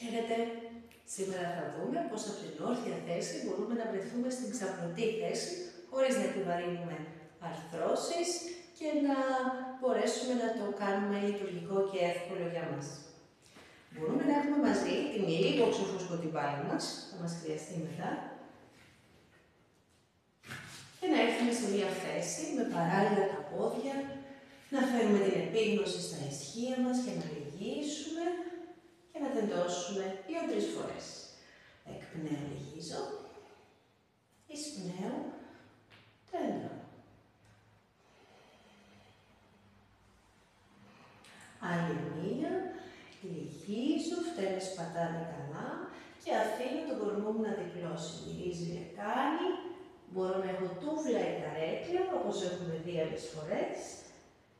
Χαίρετε! Σήμερα θα δούμε πώς από την όρθια θέση μπορούμε να βρεθούμε στην ξαπλωτή θέση χωρίς να επιβαρύνουμε αρθρώσεις και να μπορέσουμε να το κάνουμε λειτουργικό και εύκολο για μας. Μπορούμε να έχουμε μαζί την λίγο ξεφούσκωτη μπάλα μας, θα μας χρειαστεί μετά, και να έρθουμε σε μια θέση με παράλληλα τα πόδια, να φέρουμε την επίγνωση στα ισχύα μας και να λυγίσουμε και να τεντώσουμε 2-3 φορές. Εκπνέω, λυγίζω, εισπνέω, τεντώ. Άλλη μία, λυγίζω, φτέρνες πατάνε καλά και αφήνω τον κορμό μου να διπλώσει. Μυρίζει λεκάνη, μπορώ να έχω τούφλα ή καρέκλα, όπως έχουμε δει άλλες φορές.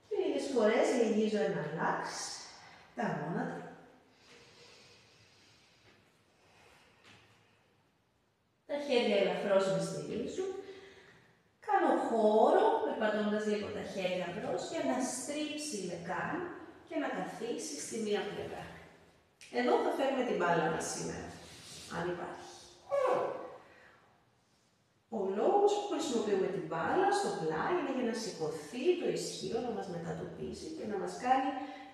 Και λίγες φορές λυγίζω ένα λάξ, τα γόνατα. Τα χέρια ελαφρώς με στηρίζουν. Κάνω χώρο, περπατώντας λίγο τα χέρια μπρος, για να στρίψει η λεκάνη και να καθίσει στη μία πλευρά. Εδώ θα φέρουμε την μπάλα μας σήμερα, αν υπάρχει. Ο λόγος που χρησιμοποιούμε την μπάλα στο πλάι είναι για να σηκωθεί το ισχύο, να μας μετατοπίσει και να μας κάνει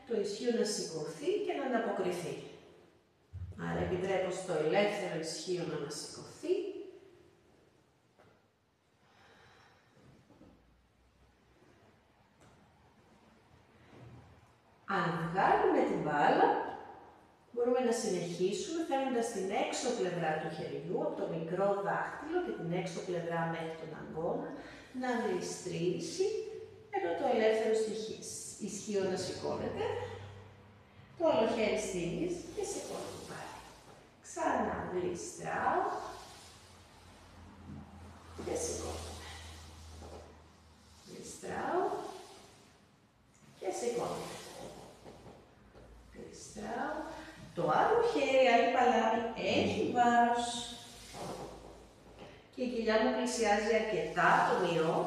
το ισχύο να σηκωθεί και να ανταποκριθεί. Άρα επιτρέπω στο ελεύθερο ισχύο να μας σηκωθεί. Αν βγάλουμε την μπάλα, μπορούμε να συνεχίσουμε φέρνοντας την έξω πλευρά του χεριού, από το μικρό δάχτυλο και την έξω πλευρά μέχρι τον αγκώνα, να γλιστρήσει, ενώ το ελεύθερο ισχύο να σηκώνεται. Το άλλο χέρι στηρίζει και σηκώνεται πάλι. Ξανά γλιστράω και σηκώνομαι. Γλιστράω και σηκώνομαι. Γλιστράω. Το άλλο χέρι, άλλη παλάμη, έχει βάρος και η κοιλιά μου πλησιάζει αρκετά το μυρό.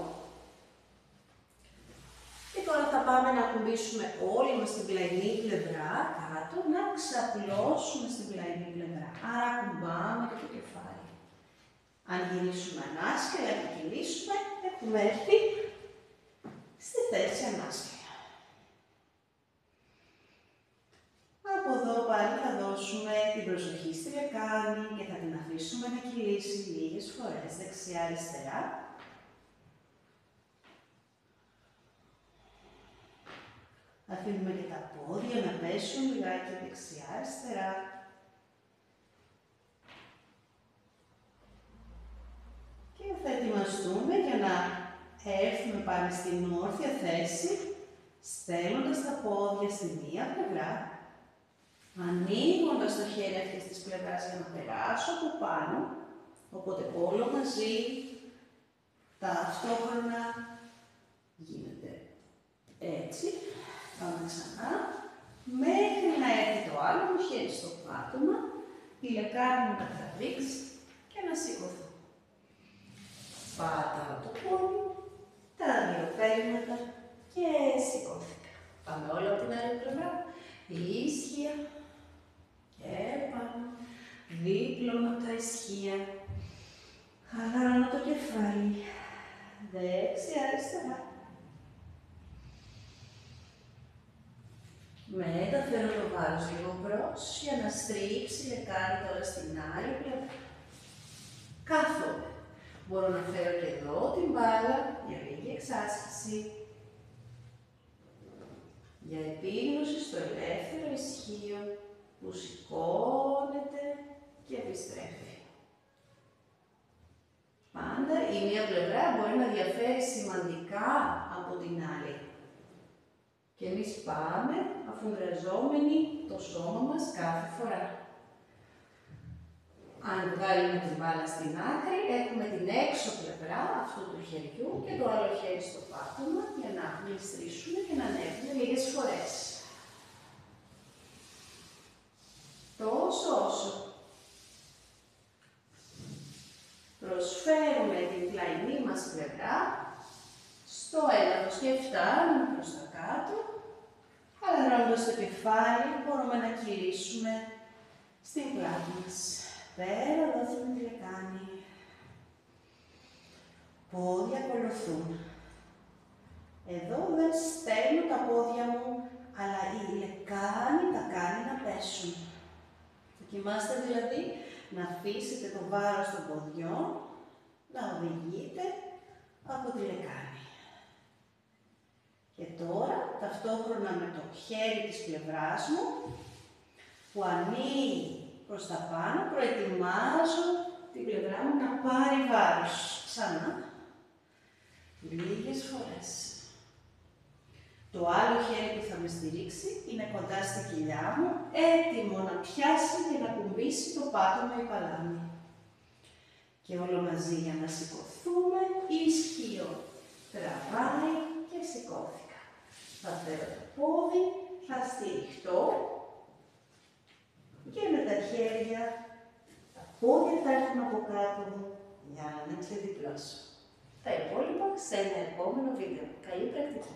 Και τώρα θα πάμε να ακουμπήσουμε όλοι μας την πλαϊνή πλευρά κάτω, να ξαπλώσουμε στην πλαϊνή πλευρά. Άρα ακουμπάμε και το κεφάλι. Αν γυρίσουμε ανάσκελα και κυλήσουμε, έχουμε έρθει στη θέση ανάσκελα. Από εδώ πάλι θα δώσουμε την προσοχή στη λεκάνη και θα την αφήσουμε να κυλήσει λίγες φορές δεξιά-αριστερά. Αφήνουμε και τα πόδια να πέσουν λιγάκι δεξιά-αριστερά. Και θα ετοιμαστούμε για να έρθουμε πάλι στην όρθια θέση, στέλνοντας τα πόδια στη μία πλευρά, ανοίγοντας το χέρι αυτής της πλευράς για να περάσω από πάνω, οπότε όλο μαζί, ταυτόχρονα γίνεται έτσι. Πάμε ξανά, μέχρι να έρθει το άλλο μου χέρι στο πάτωμα, η λεκάνη μου να τραβήξει και να σηκωθώ. Πάταω το πόδι, τα δύο πέλματα και σηκώθηκα. Πάμε όλα από την άλλη πλευρά. Ίσχυα και πάνω, δίπλωμα από τα ισχύα. Χαλαρώνω το κεφάλι, δεξιά-αριστερά. Μεταφέρω το βάρος λίγο μπρος για να στρίψει η λεκάνη τώρα στην άλλη πλευρά. Κάθομαι. Μπορώ να φέρω και εδώ την μπάλα για λίγη εξάσκηση. Για επίγνωση στο ελεύθερο ισχύο που σηκώνεται και επιστρέφει. Πάντα η μία πλευρά μπορεί να διαφέρει σημαντικά από την άλλη. Και εμείς πάμε αφουγκραζόμενοι το σώμα μας κάθε φορά. Αν βγάλουμε την μπάλα στην άκρη, έχουμε την έξω πλευρά αυτού του χεριού και το άλλο χέρι στο πάτωμα για να γλιστρήσουμε και να ανέβουμε λίγες φορές. Τόσο όσο προσφέρουμε την πλαϊνή μας πλευρά στο έδαφος και φτάνουμε προς τα κάτω, χαλαρώνοντας το κεφάλι, μπορούμε να κυλήσουμε στην πλάτη μας. Πέρα δόθουμε τη λεκάνη. Πόδια ακολουθούν. Εδώ δεν στέλνω τα πόδια μου, αλλά η λεκάνη τα κάνει να πέσουν. Δοκιμάστε δηλαδή να αφήσετε το βάρος των ποδιών, να οδηγείτε από τη λεκάνη. Και τώρα, ταυτόχρονα με το χέρι της πλευράς μου, που ανοίγει προς τα πάνω, προετοιμάζω την πλευρά μου να πάρει βάρος. Ξανά. Λίγες φορές. Το άλλο χέρι που θα με στηρίξει είναι κοντά στη κοιλιά μου, έτοιμο να πιάσει και να κουμπίσει το πάτωμα ή παλάμη. Και όλο μαζί για να σηκωθούμε, ισχύω. Τραβάει και σηκώθηκα. Θα φέρω το πόδι, θα στηριχτώ και με τα χέρια, τα πόδια θα έρθουν από κάτω μου για να ξεδιπλώσω. Τα υπόλοιπα σε ένα επόμενο βίντεο. Καλή πρακτική!